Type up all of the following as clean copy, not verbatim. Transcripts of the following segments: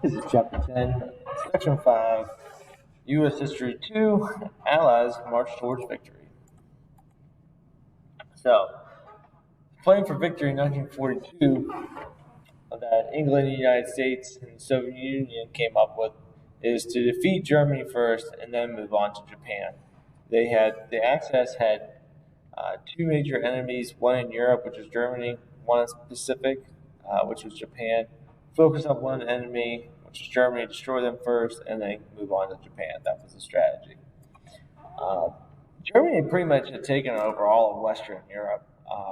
This is Chapter 10, Section 5, U.S. History 2, Allies March Towards Victory. So, plan for victory in 1942 that England, the United States, and the Soviet Union came up with is to defeat Germany first and then move on to Japan. The Axis had two major enemies, one in Europe, which was Germany, one in the Pacific, which was Japan. Focus on one enemy, which is Germany, destroy them first, and then move on to Japan. That was the strategy. Uh, Germany pretty much had taken over all of Western Europe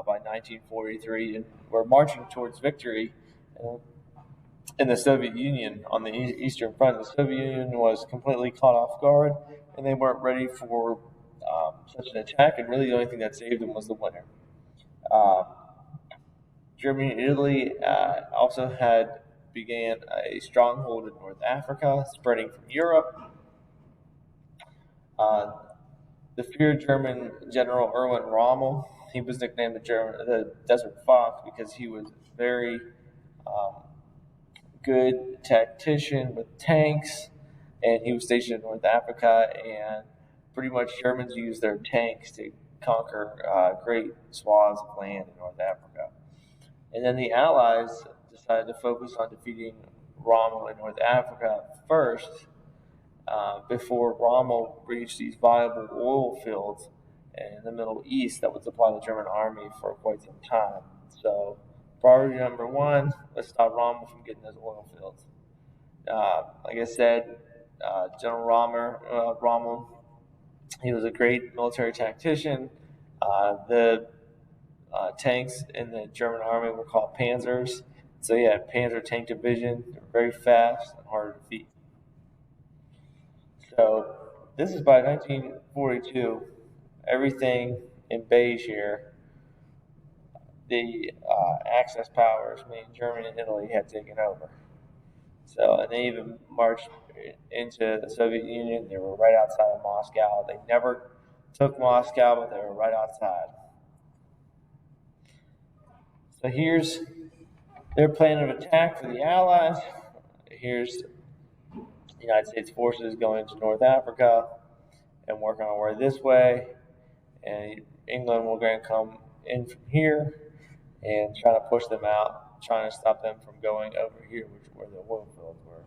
by 1943 and were marching towards victory in the Soviet Union on the Eastern Front. The Soviet Union was completely caught off guard, and they weren't ready for such an attack, and really the only thing that saved them was the winter. Uh, Germany and Italy also had began a stronghold in North Africa, spreading from Europe. Uh, the feared German general Erwin Rommel, he was nicknamed the Desert Fox because he was very um, good tactician with tanks, and he was stationed in North Africa. And pretty much Germans used their tanks to conquer great swaths of land in North Africa. And then the Allies decided to focus on defeating Rommel in North Africa first, before Rommel reached these viable oil fields in the Middle East that would supply the German army for quite some time. So, priority number one, let's stop Rommel from getting those oil fields. Like I said, General Rommel, he was a great military tactician. The tanks in the German army were called Panzers. So he had Panzer Tank Division. They were very fast and hard to defeat. So this is by 1942. Everything in beige here, the Axis powers, meaning Germany and Italy, had taken over. So, and they even marched into the Soviet Union. They were right outside of Moscow. They never took Moscow, but they were right outside. So here's their plan of attack for the Allies. Here's the United States forces going to North Africa and working our way this way. And England will going to come in from here and try to push them out, trying to stop them from going over here, which where the oil fields were.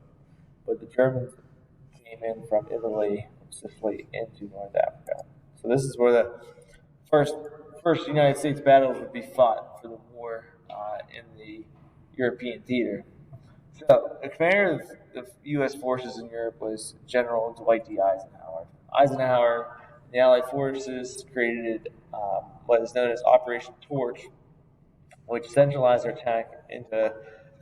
But the Germans came in from Italy, from Sicily, into North Africa. So this is where the first first United States battles would be fought for the war in the European theater. So the commander of the U.S. forces in Europe was General Dwight D. Eisenhower. Eisenhower and the Allied forces created what is known as Operation Torch, which centralized their attack into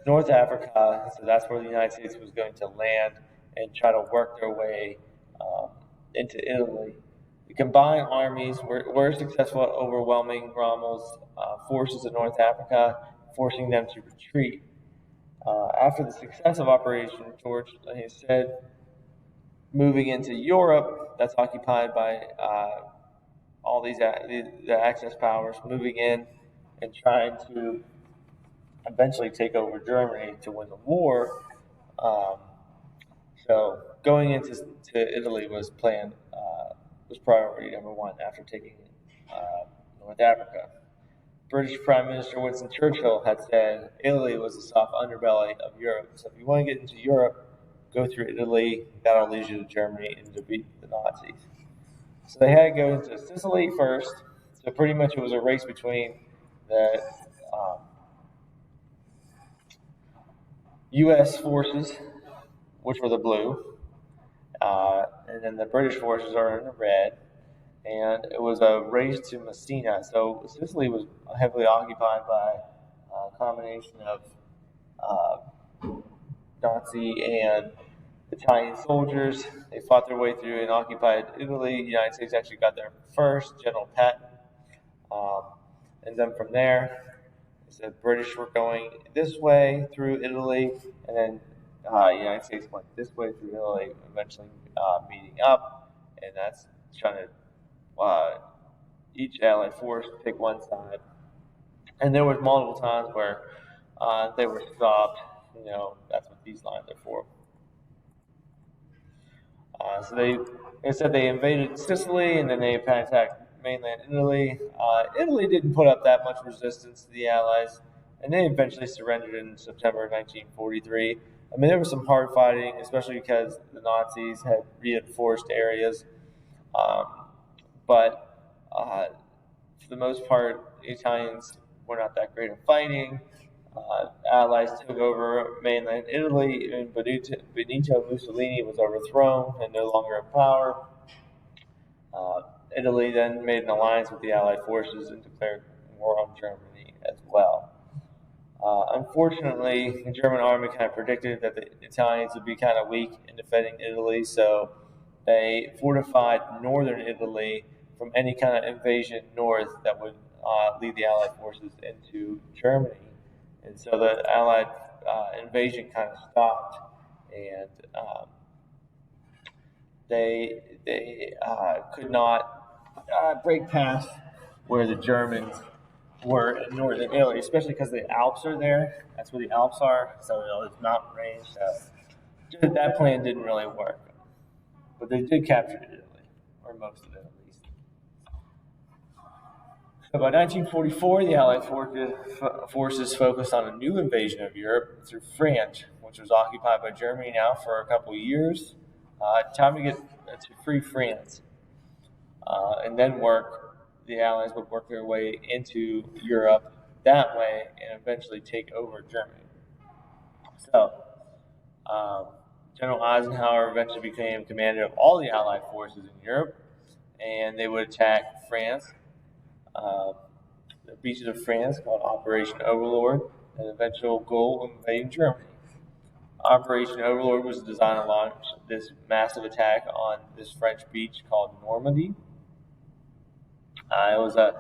North Africa. So that's where the United States was going to land and try to work their way into Italy. The combined armies were successful at overwhelming Rommel's forces in North Africa, forcing them to retreat. After the success of Operation Torch, like I said, moving into Europe, that's occupied by all the Axis powers, moving in and trying to eventually take over Germany to win the war. Um, so going into Italy was planned, was priority number one after taking North Africa. British Prime Minister Winston Churchill had said Italy was the soft underbelly of Europe. So if you want to get into Europe, go through Italy. That'll lead you to Germany and defeat the Nazis. So they had to go into Sicily first. So pretty much it was a race between the um, U.S. forces, which were the blue, and then the British forces are in the red. And it was a race to Messina. So Sicily was heavily occupied by a combination of uh, Nazi and Italian soldiers. They fought their way through and occupied Italy. The United States actually got there first, General Patton. Um, and then from there, the British were going this way through Italy, and then the United States went this way through Italy, eventually meeting up, and that's trying to each allied force pick one side. And there was multiple times where they were stopped. You know, that's what these lines are for. So they invaded Sicily, and then they attacked mainland Italy. Italy didn't put up that much resistance to the Allies, and they eventually surrendered in September 1943. I mean, there was some hard fighting, especially because the Nazis had reinforced areas. Um, but for the most part, the Italians were not that great at fighting. Allies took over mainland Italy, and Benito Mussolini was overthrown and no longer in power. Uh, Italy then made an alliance with the Allied forces and declared war on Germany as well. Unfortunately, the German army kind of predicted that the Italians would be kind of weak in defending Italy, so they fortified northern Italy from any kind of invasion north that would lead the Allied forces into Germany. And so the Allied invasion kind of stopped, and they could not break past where the Germans were in northern Italy, especially because the Alps are there. That's where the Alps are, so it's mountain range. So that plan didn't really work, but they did capture Italy, or most of it at least. So by 1944, the Allied forces focused on a new invasion of Europe through France, which was occupied by Germany now for a couple of years. Time to get to free France, and then the Allies would work their way into Europe that way and eventually take over Germany. So, General Eisenhower eventually became commander of all the Allied forces in Europe, and they would attack France, the beaches of France, called Operation Overlord, and the eventual goal of invading Germany. Operation Overlord was designed to launch this massive attack on this French beach called Normandy. It was a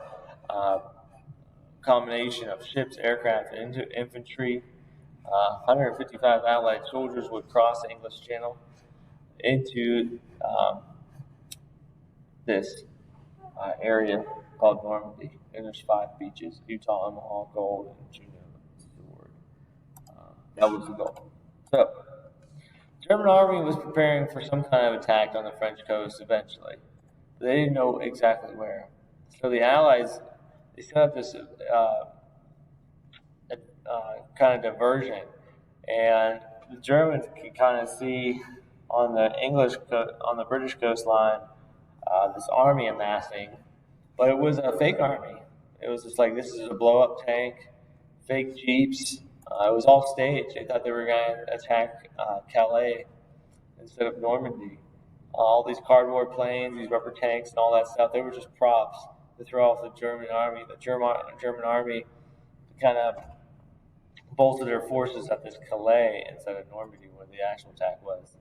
combination of ships, aircraft, and infantry. 155 Allied soldiers would cross the English Channel into this area called Normandy. And there's 5 beaches: Utah, Omaha, Gold, and Juno, Sword. That was the goal. So, the German army was preparing for some kind of attack on the French coast eventually. They didn't know exactly where. So the Allies, they set up this kind of diversion, and the Germans could kind of see on the British coastline this army amassing, but it was a fake army. It was just like, this is a blow up tank, fake jeeps. It was all staged. They thought they were going to attack Calais instead of Normandy. All these cardboard planes, these rubber tanks, and all that stuff, they were just props to throw off the German army. The German army kind of bolstered their forces at this Calais instead of Normandy, where the actual attack was.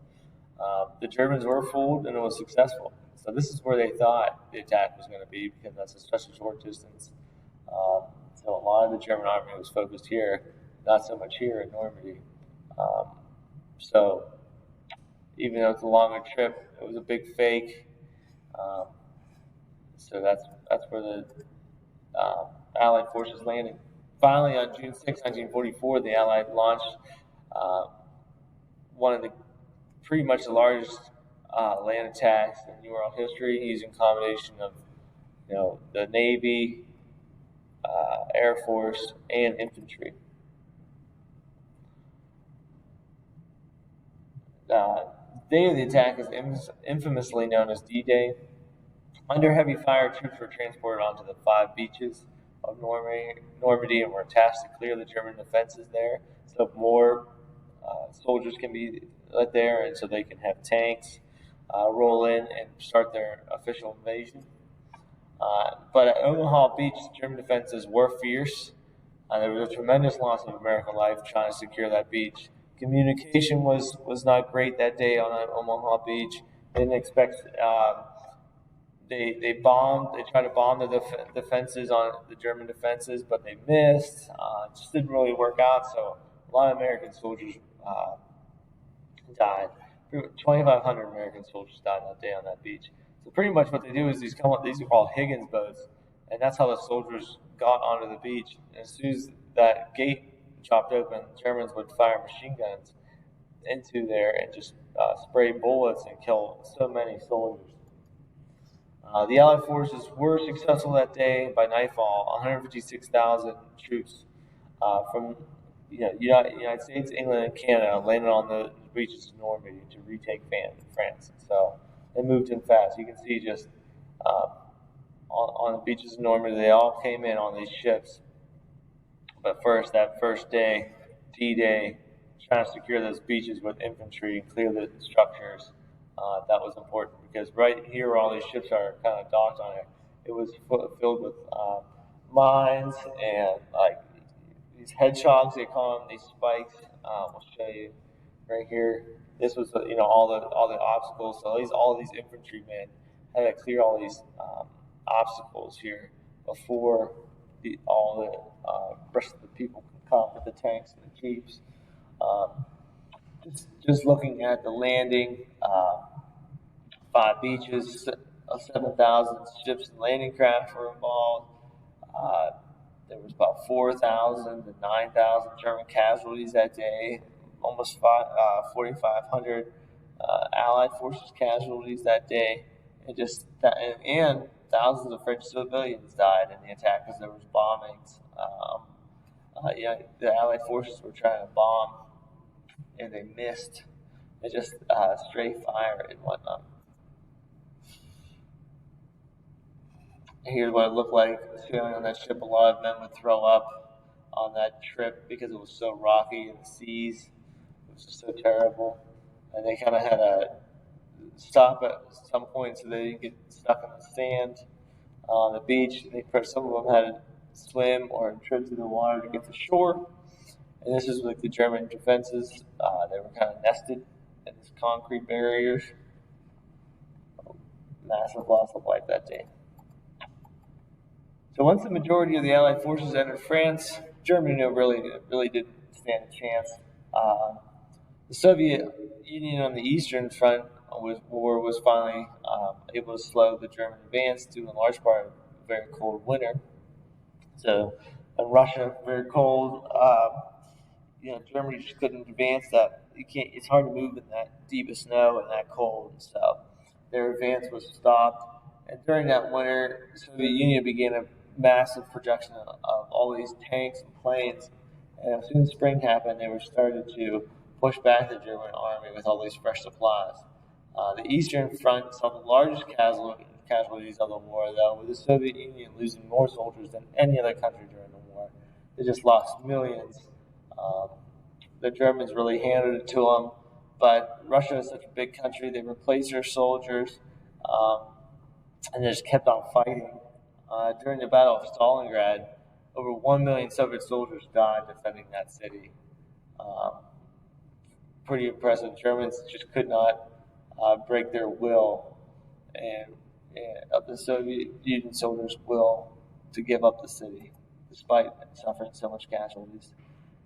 The Germans were fooled, and it was successful. So this is where they thought the attack was going to be, because that's such a short distance. So a lot of the German army was focused here, not so much here in Normandy. So even though it's a longer trip, it was a big fake. So that's where the Allied forces landed. Finally, on June 6, 1944, the Allies launched one of the pretty much the largest land attacks in world history, using a combination of the Navy, Air Force, and infantry. The day of the attack is infamously known as D-Day. Under heavy fire, troops were transported onto the 5 beaches of Normandy and were tasked to clear the German defenses there, so more soldiers can be let there, and so they can have tanks roll in and start their official invasion. But at Omaha Beach, German defenses were fierce. There was a tremendous loss of American life trying to secure that beach. Communication was not great that day on Omaha Beach. They didn't expect. They bombed. They tried to bomb the defenses on the German defenses, but they missed. It just didn't really work out. So a lot of American soldiers died. 2,500 American soldiers died that day on that beach. So pretty much what they do is these are called Higgins boats, and that's how the soldiers got onto the beach. And as soon as that gate chopped open, Germans would fire machine guns into there and just spray bullets and kill so many soldiers. The Allied forces were successful that day. By nightfall, 156,000 troops from United States, England, and Canada landed on the beaches of Normandy to retake France. So they moved in fast. You can see just uh, on the beaches of Normandy, they all came in on these ships. But first, that first day, D-Day, trying to secure those beaches with infantry and clear the structures, that was important because right here where all these ships are kind of docked on it was filled with mines and like these hedgehogs, they call them, these spikes. We'll show you right here. This was all the obstacles. So all of these infantrymen had to clear all these obstacles here before all the rest of the people can come with the tanks and the jeeps. Um, just looking at the landing, 5 beaches, 7,000 ships and landing craft were involved. Uh, there was about 4,000 to 9,000 German casualties that day, almost 4,500 Allied forces casualties that day, and thousands of French civilians died in the attack because there was bombings. The Allied forces were trying to bomb, and they missed. They just straight fire and whatnot. Here's what it looked like sailing on that ship. A lot of men would throw up on that trip because it was so rocky and the seas. It was just so terrible. And they kind of had to stop at some point so they didn't get stuck in the sand on the beach. Some of them had to swim or trip through the water to get to shore. And this is like the German defenses. They were kind of nested in these concrete barriers. Massive loss of life that day. So once the majority of the Allied forces entered France, Germany really didn't stand a chance. The Soviet Union on the Eastern Front was finally able to slow the German advance due in large part to a very cold winter. So in Russia, very cold. Germany just couldn't advance that. It's hard to move in that deep of snow and that cold. So their advance was stopped. And during that winter, the Soviet Union began a massive production of all these tanks and planes. And as soon as spring happened, they were started to push back the German army with all these fresh supplies. The Eastern Front saw the largest casualties of the war, though, with the Soviet Union losing more soldiers than any other country during the war. They just lost millions. The Germans really handed it to them, but Russia is such a big country, they replaced their soldiers and they just kept on fighting. During the Battle of Stalingrad, over 1 million Soviet soldiers died defending that city. Pretty impressive. Germans just could not break their will and of the Soviet Union soldiers' will to give up the city, despite suffering so much casualties.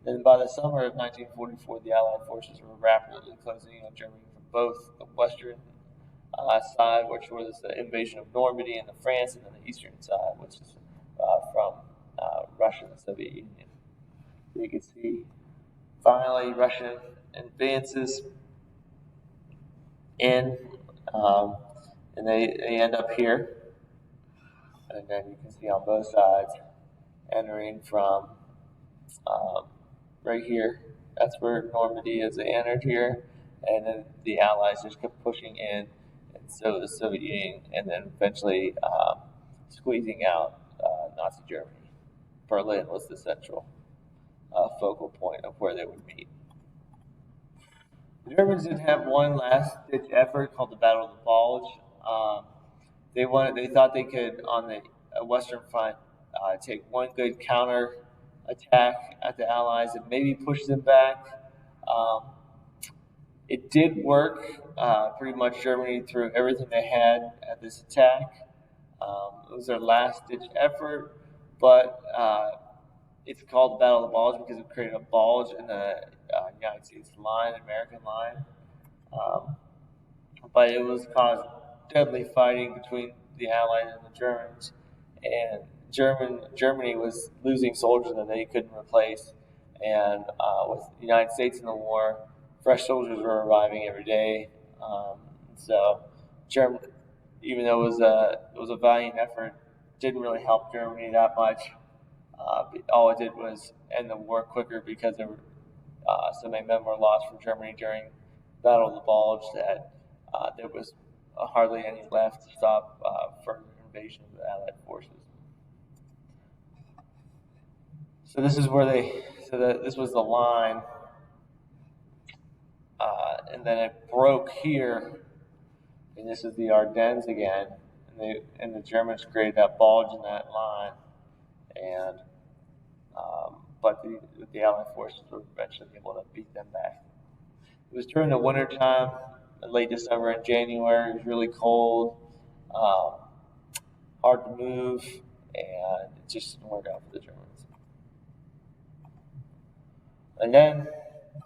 Then by the summer of 1944, the Allied forces were rapidly closing in on Germany from both the western side, which was the invasion of Normandy and France, and then the eastern side, which is from Russia and the Soviet Union. So you can see finally Russian advances in, and they end up here. And then you can see on both sides entering from right here. That's where Normandy is. They entered here, and then the Allies just kept pushing in, and so the Soviet Union, and then eventually squeezing out Nazi Germany. Berlin was the central focal point of where they would meet. The Germans did have one last-ditch effort called the Battle of the Bulge. They thought they could, on the Western Front, take one good counter attack at the Allies and maybe push them back. It did work. Pretty much Germany threw everything they had at this attack. It was their last-ditch effort, but it's called the Battle of the Bulge because it created a bulge in the United States line, American line. But it was caused deadly fighting between the Allies and the Germans, and Germany was losing soldiers that they couldn't replace, and with the United States in the war, fresh soldiers were arriving every day. So German, even though it was a valiant effort, didn't really help Germany that much. All it did was end the war quicker because there were so many men were lost from Germany during Battle of the Bulge that there was hardly any left to stop further invasion of the Allied forces. So this is where this was the line, and then it broke here, and this is the Ardennes again, and the Germans created that bulge in that line, and but the Allied forces were eventually able to beat them back. It was during the winter time, late December and January. It was really cold, hard to move, and it just didn't work out for the Germans. And then,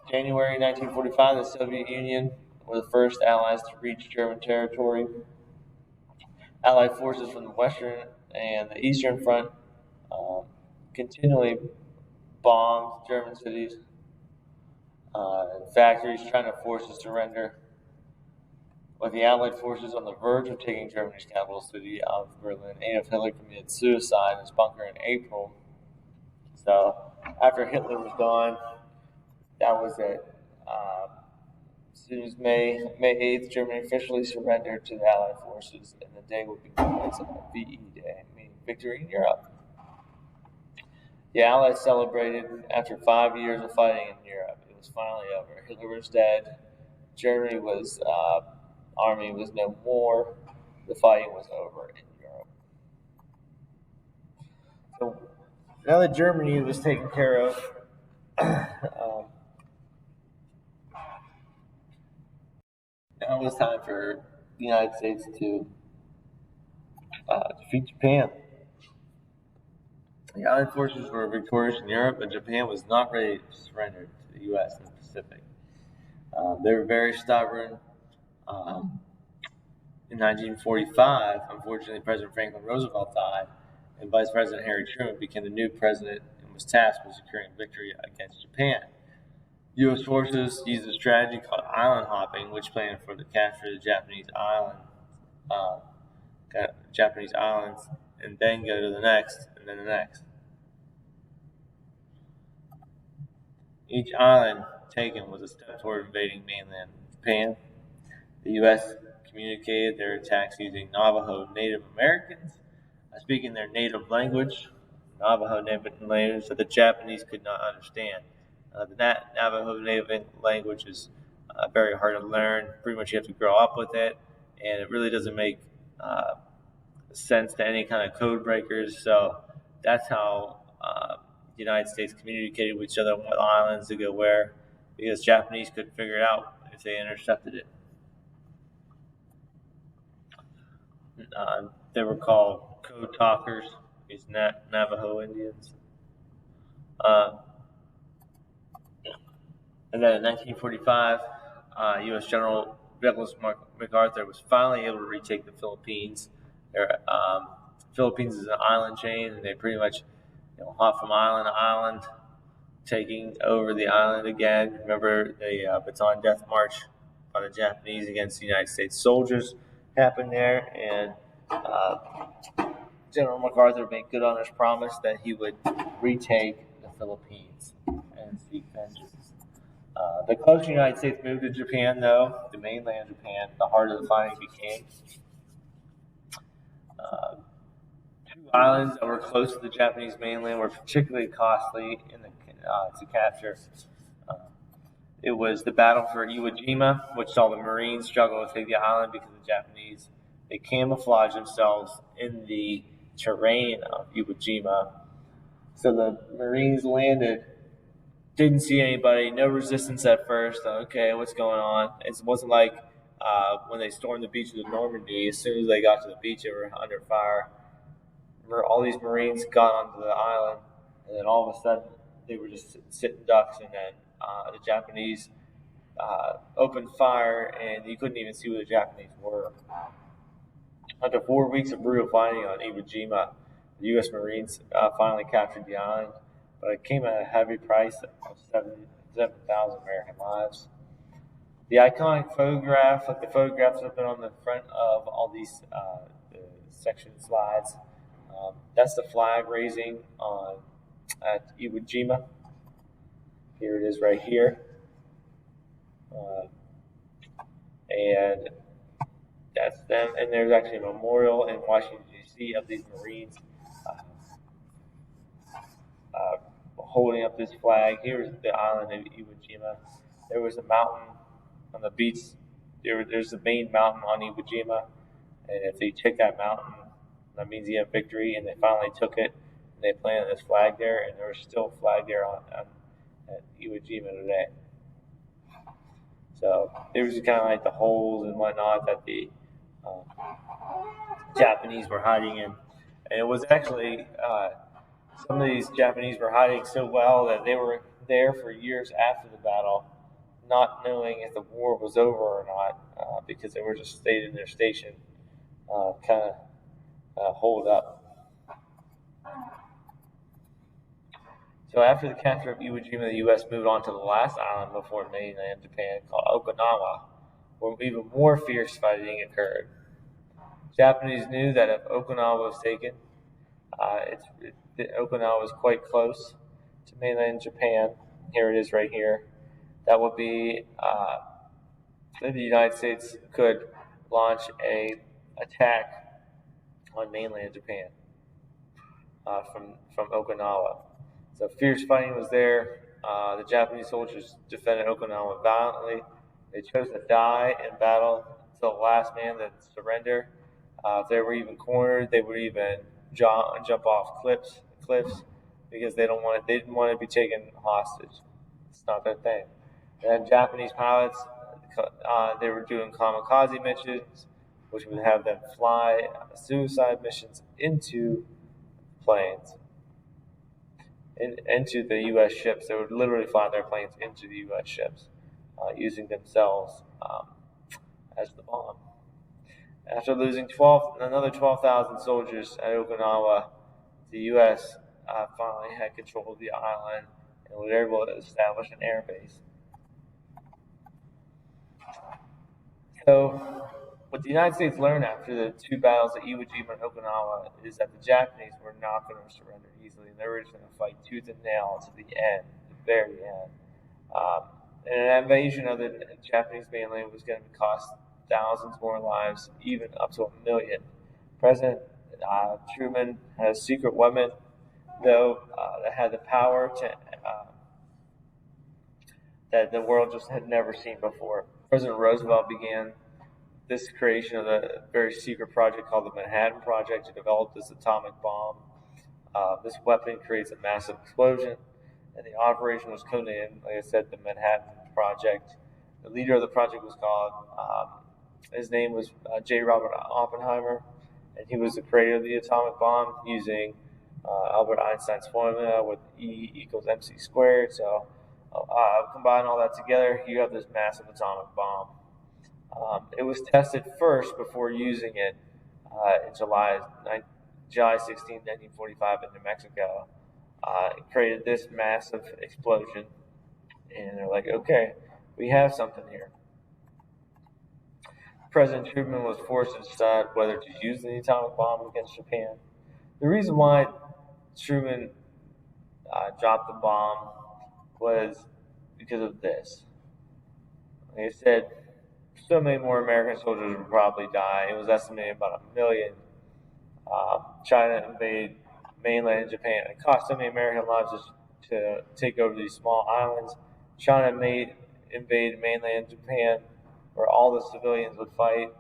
January 1945, the Soviet Union were the first allies to reach German territory. Allied forces from the Western and the Eastern Front continually bombed German cities and factories, trying to force a surrender. With the Allied forces on the verge of taking Germany's capital city of Berlin, Adolf Hitler committed suicide in his bunker in April. So, after Hitler was gone, that was it. As soon as May 8th, Germany officially surrendered to the Allied forces, and the day would be known as VE Day, meaning Victory in Europe. The Allies celebrated after 5 years of fighting in Europe. It was finally over. Hitler was dead. Germany was army was no more. The fighting was over in Europe. So now that Germany was taken care of, now it was time for the United States to defeat Japan. The Allied forces were victorious in Europe, but Japan was not ready to surrender to the U.S. in the Pacific. They were very stubborn. In 1945, unfortunately, President Franklin Roosevelt died, and Vice President Harry Truman became the new president and was tasked with securing victory against Japan. U.S. forces used a strategy called island hopping, which planned for the capture of the Japanese islands, and then go to the next, and then the next. Each island taken was a step toward invading mainland Japan. The U.S. communicated their attacks using Navajo Native Americans, speaking their native language, Navajo Native language that the Japanese could not understand. The Navajo Native language is very hard to learn. Pretty much you have to grow up with it, and it really doesn't make sense to any kind of code breakers. So that's how the United States communicated with each other on what islands to go where, because Japanese couldn't figure it out if they intercepted it. They were called code talkers, these Navajo Indians. And then in 1945, U.S. General Douglas MacArthur was finally able to retake the Philippines. Philippines is an island chain, and they pretty much hop from island to island, taking over the island again. Remember, the Bataan Death March by the Japanese against the United States soldiers happened there, and General MacArthur made good on his promise that he would retake the Philippines and seek vengeance. The closer the United States moved to Japan, though, the mainland Japan, the harder the fighting became. Two islands that were close to the Japanese mainland were particularly costly to capture. It was the battle for Iwo Jima, which saw the Marines struggle to take the island because the Japanese, they camouflaged themselves in the terrain of Iwo Jima. So the Marines landed, didn't see anybody, no resistance at first. Okay, what's going on? It wasn't like when they stormed the beaches of Normandy. As soon as they got to the beach, they were under fire. All these Marines got onto the island, and then all of a sudden, they were just sitting ducks, and then the Japanese opened fire, and you couldn't even see where the Japanese were. After 4 weeks of brutal fighting on Iwo Jima, the U.S. Marines finally captured the island, but it came at a heavy price of 7,000 American lives. The iconic photograph, like the photographs that have been on the front of all these the section slides, that's the flag raising on at Iwo Jima. Here it is right here. Uh, and that's them. And there's actually a memorial in Washington, D.C. of these Marines uh, uh, holding up this flag. Here's the island of Iwo Jima. There was a mountain on the beach. There's the main mountain on Iwo Jima. And if they take that mountain, that means you have victory. And they finally took it. And they planted this flag there. And there's still a flag there on at Iwo Jima today. So there was kind of like the holes and whatnot that the Japanese were hiding in. And it was actually some of these Japanese were hiding so well that they were there for years after the battle, not knowing if the war was over or not, because they were just stayed in their station, kind of holed up. So after the capture of Iwo Jima, the U.S. moved on to the last island before mainland Japan, called Okinawa, where even more fierce fighting occurred. Japanese knew that if Okinawa was taken, Okinawa was quite close to mainland Japan. Here it is right here. That would be the United States could launch a attack on mainland Japan from Okinawa. So fierce fighting was there. The Japanese soldiers defended Okinawa valiantly. They chose to die in battle until the last man to surrender. If they were even cornered, they would even jump off cliffs because they didn't want to be taken hostage. It's not their thing. And Japanese pilots, they were doing kamikaze missions, which would have them fly suicide missions into planes, into the U.S. ships. They would literally fly their planes into the U.S. ships, using themselves as the bomb. After losing another 12,000 soldiers at Okinawa, the U.S. Finally had control of the island and was able to establish an air base. So, what the United States learned after the two battles at Iwo Jima and Okinawa is that the Japanese were not going to surrender easily, and they were just going to fight tooth and nail to the end, the very end. And an invasion of the Japanese mainland was going to cost thousands more lives, even up to 1 million. President Truman had a secret weapon, though, that had the power that the world just had never seen before. President Roosevelt began this creation of a very secret project called the Manhattan Project to develop this atomic bomb. This weapon creates a massive explosion, and the operation was codenamed, like I said, the Manhattan Project. The leader of the project was called, his name was J. Robert Oppenheimer, and he was the creator of the atomic bomb using Albert Einstein's formula with E equals mc squared. So combine all that together, you have this massive atomic bomb. It was tested first before using it in July 16, 1945 in New Mexico. It created this massive explosion, and they're like, okay, we have something here. President Truman was forced to decide whether to use the atomic bomb against Japan. The reason why Truman dropped the bomb was because of this. Like I said, so many more American soldiers would probably die. It was estimated about 1 million. China invaded mainland Japan. It cost so many American lives to take over these small islands. China invade mainland Japan, where all the civilians would fight.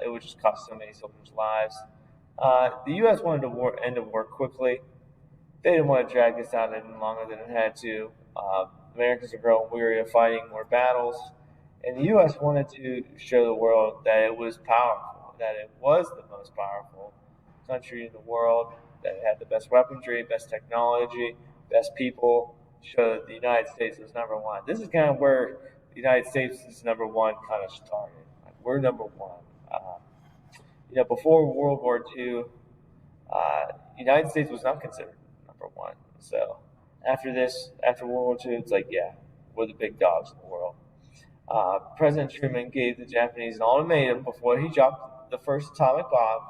It would just cost so many soldiers' lives. The U.S. wanted to end the war quickly. They didn't want to drag this out any longer than it had to. Americans are growing weary of fighting more battles, and the U.S. wanted to show the world that it was powerful, that it was the most powerful country in the world, that it had the best weaponry, best technology, best people, show that the United States was number one. This is kind of where the United States is number one kind of started. Like, we're number one. Before World War II, the United States was not considered number one. So after World War II, it's like, yeah, we're the big dogs in the world. President Truman gave the Japanese an ultimatum before he dropped the first atomic bomb: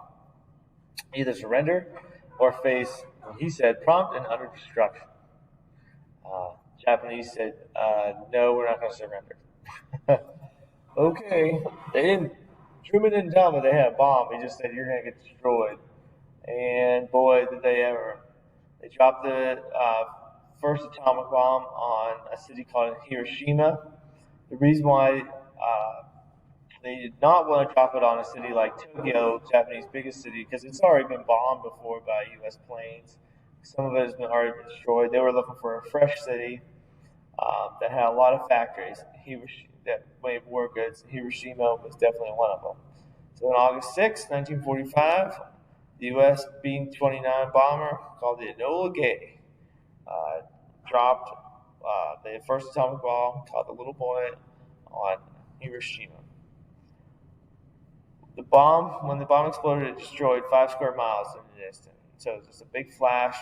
either surrender or face, he said, prompt and utter destruction. Japanese said, no, we're not going to surrender. Okay, they didn't. Truman didn't tell them they had a bomb. He just said, you're going to get destroyed. And boy, did they ever. They dropped the first atomic bomb on a city called Hiroshima. The reason why they did not want to drop it on a city like Tokyo, Japanese biggest city, because it's already been bombed before by U.S. planes. Some of it has already been destroyed. They were looking for a fresh city that had a lot of factories that made war goods. Hiroshima was definitely one of them. So on August 6, 1945, the U.S. B-29 bomber called the Enola Gay dropped the first atomic bomb called the Little Boy on Hiroshima. When the bomb exploded, it destroyed 5 square miles in the distance. So it was just a big flash.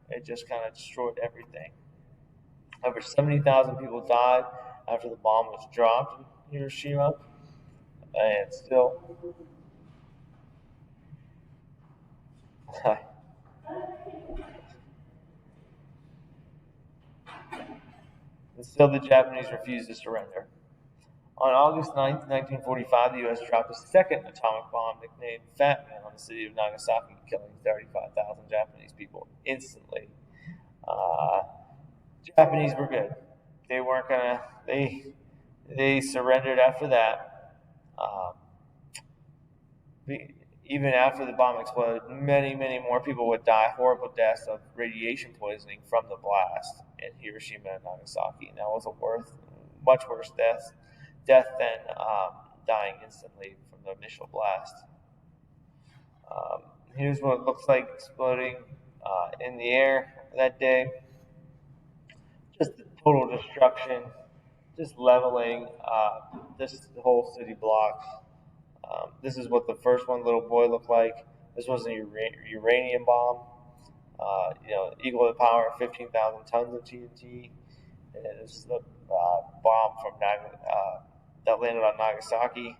It just kind of destroyed everything. Over 70,000 people died after the bomb was dropped in Hiroshima. And still, the Japanese refused to surrender. On August 9, 1945, the U.S. dropped a second atomic bomb nicknamed Fat Man on the city of Nagasaki, killing 35,000 Japanese people instantly. Japanese were good. They weren't gonna. They surrendered after that. Even after the bomb exploded, many more people would die horrible deaths of radiation poisoning from the blast in Hiroshima and Nagasaki. And that was a much worse death than dying instantly from the initial blast. Here's what it looks like exploding in the air that day. Just total destruction, just leveling this whole city blocks. This is what the first one, Little Boy, looked like. This was a uranium bomb. Equal to the power of 15,000 tons of TNT. And this is the bomb that landed on Nagasaki.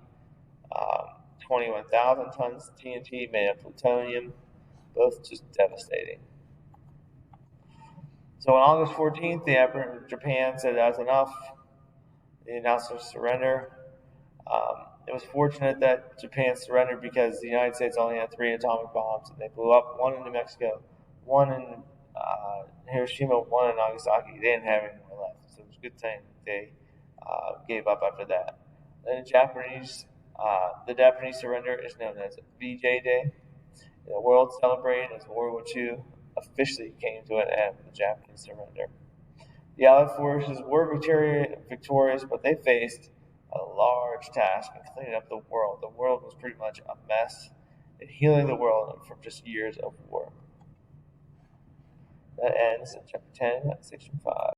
21,000 tons of TNT made of plutonium. Both just devastating. So on August 14th, the Emperor of Japan said that's enough. They announced their surrender. It was fortunate that Japan surrendered because the United States only had 3 atomic bombs, and they blew up one in New Mexico, one in Hiroshima, one in Nagasaki. They didn't have any more left, so it was a good thing they gave up after that. Then the Japanese surrender is known as VJ Day. The world celebrated as World War II officially came to an end with the Japanese surrender. The Allied forces were victorious, but they faced a large task in cleaning up the world. The world was pretty much a mess, and healing the world from just years of war. That ends in chapter 10, section 5.